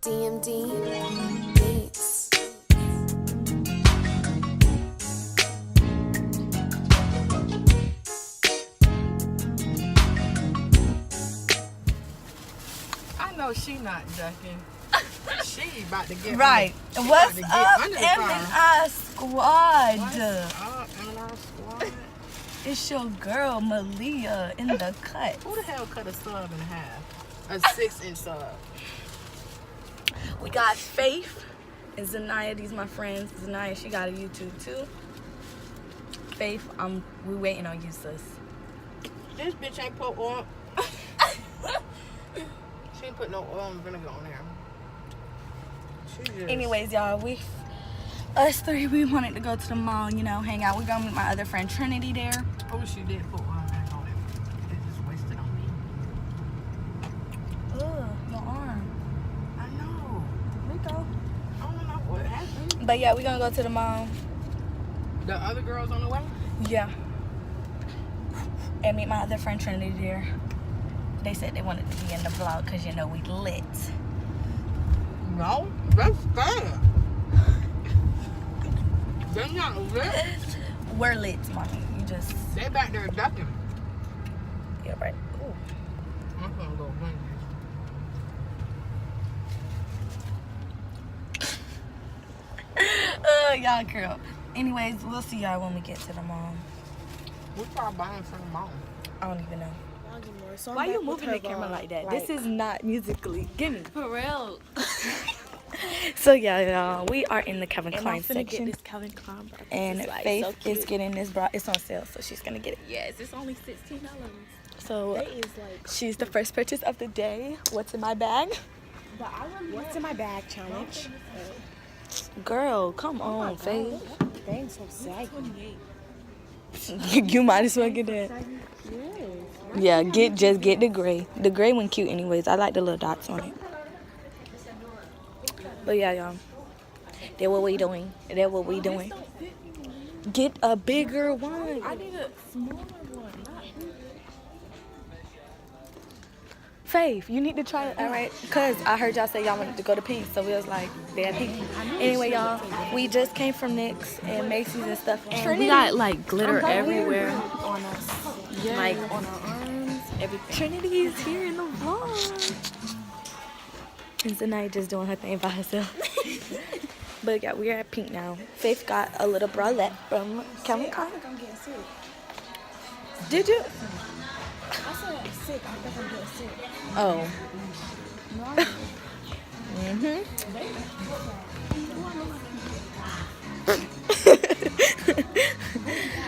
DMD Beats. I know she not ducking. She about to get right. What's up, M&I Squad? What's up, M&I Squad? It's your girl Malia in the cut. Who the hell cut a sub in half? A 6-inch sub. We got Faith and Zanaya. These my friends. Zanaya, she got a YouTube too. Faith, we waiting on you, sis. This bitch ain't put oil. She ain't put no oil and vinegar on there. Anyways, y'all, us three, we wanted to go to the mall, you know, hang out. We're gonna meet my other friend Trinity there. Oh, she did put oil and vinegar on it. It just wasted on me. Ugh, your arm. I know. Rico. I don't know what happened. But yeah, we're gonna go to the mall. The other girls on the way? Yeah. And meet my other friend Trinity there. They said they wanted to be in the vlog because, you know, we lit. No, that's bad. They're not lit. We're lit, mommy. You just... They back there ducking. Yeah, right. Ooh. I'm gonna go win this. Y'all girl. Anyways, we'll see y'all when we get to the mall. We probably buying from the mall. I don't even know. So Why you moving the camera like that? This is not musically. Gimme. For real. So yeah, y'all, we are in the Calvin And Klein I'm finna section. get this Calvin Klein bra. And It's, like, Faith so cute. is getting this bra. It's on sale, so she's gonna get it. Yes, it's only $16. So That is like. she's the first purchase of the day. What's in my bag? What's in my bag challenge? Girl, come on, Faith. Thing's so saggy. You might as well get that. Yeah, just get the gray. The gray one cute anyways. I like the little dots on it. But yeah, y'all. That's what we doing. That's what we doing. Get a bigger one. I need a smaller one. Faith, you need to try it. All right, cause I heard y'all say y'all wanted to go to Pink, so we was like, yeah, Pink. Anyway, y'all, we just came from NYX and Macy's and stuff. And we got like glitter everywhere. On us, Yes. like on our arms, everything. Trinity is here in the vlog. And tonight just doing her thing by herself. But yeah, we're at Pink now. Faith got a little bralette from Calvin Klein. I'm getting sick. Did you? I said I'm sick. I think I'm getting sick. Oh.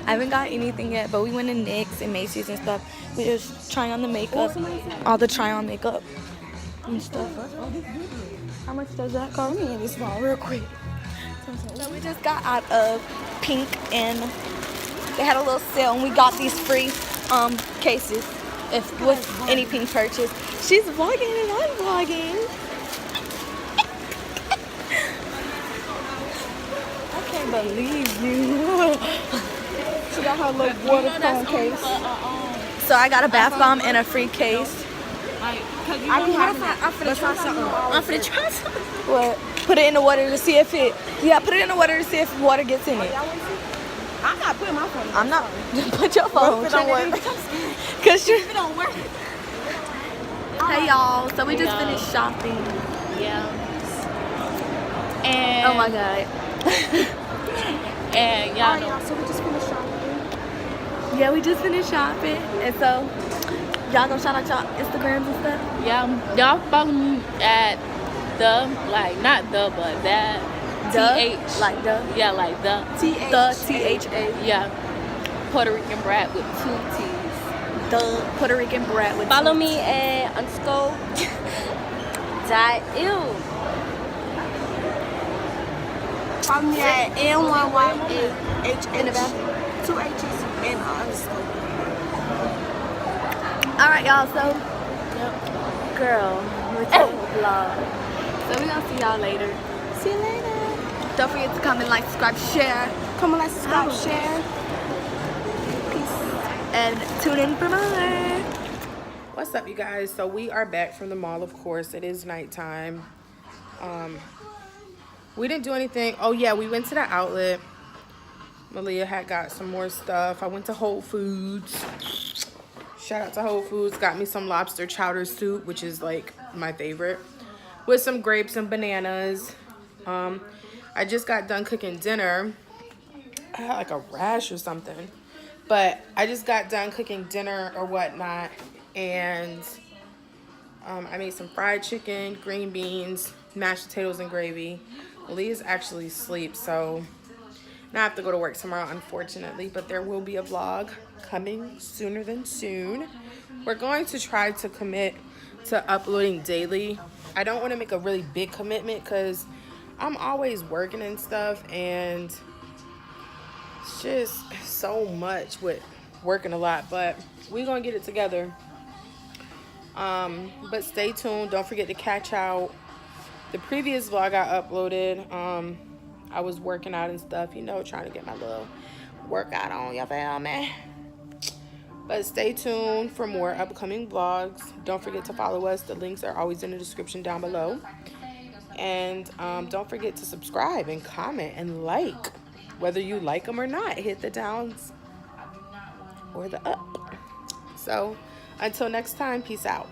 I haven't got anything yet, but we went to NYX and Macy's and stuff. We just trying on the makeup, all the try-on makeup and stuff. How much does that cost? Let me in this phone real quick. So we just got out of Pink and they had a little sale and we got these free cases with any Pink purchase. She's vlogging and I'm vlogging. I can't believe you. She got her little water phone case. So I got a bath bomb and a free case. I'm finna try something. I'm finna try something. What? Put it in the water to see if it. Yeah, put it in the water to see if water gets in it. I'm not putting my phone in. I'm not. Put your phone. If it don't work. Cause you. If it don't work. Hey y'all. So we just finished shopping. Yeah. And Oh my god. And y'all know. So we just finished shopping. Yeah, we just finished shopping, and so y'all gonna shout out y'all Instagrams and stuff. Yeah, y'all follow me at not the, but that. TH. Like the. Yeah, like the. The THA. Yeah. Puerto Rican brat with 2 T's. The Puerto Rican brat with. Follow me at _ .ew. Follow me at NYYAHH, 2 H's and _ All right, y'all. So, girl, we're taking a vlog. So we gonna see y'all later. See you later. Don't forget to comment, like, subscribe, share, Comment, like, subscribe, share. and tune in for more. What's up, you guys? So we are back from the mall, of course. It is nighttime. We didn't do anything. Oh yeah, we went to the outlet. Malia had got some more stuff. I went to Whole Foods. Shout out to Whole Foods. Got me some lobster chowder soup, which is like my favorite, with some grapes and bananas. I just got done cooking dinner. I had like a rash or something, but I just got done cooking dinner or whatnot, and I made some fried chicken, green beans, mashed potatoes, and gravy. Lee's actually asleep, so now I have to go to work tomorrow, unfortunately, but there will be a vlog coming sooner than soon. We're going to try to commit to uploading daily. I don't want to make a really big commitment because I'm always working and stuff, and it's just so much with working a lot, but we're gonna get it together. But stay tuned. Don't forget to catch out the previous vlog I uploaded. I was working out and stuff, you know, trying to get my little workout on, you feel me? But stay tuned for more upcoming vlogs. Don't forget to follow us. The links are always in the description down below. And don't forget to subscribe and comment and like. Whether you like them or not, hit the downs or the up. So until next time, peace out.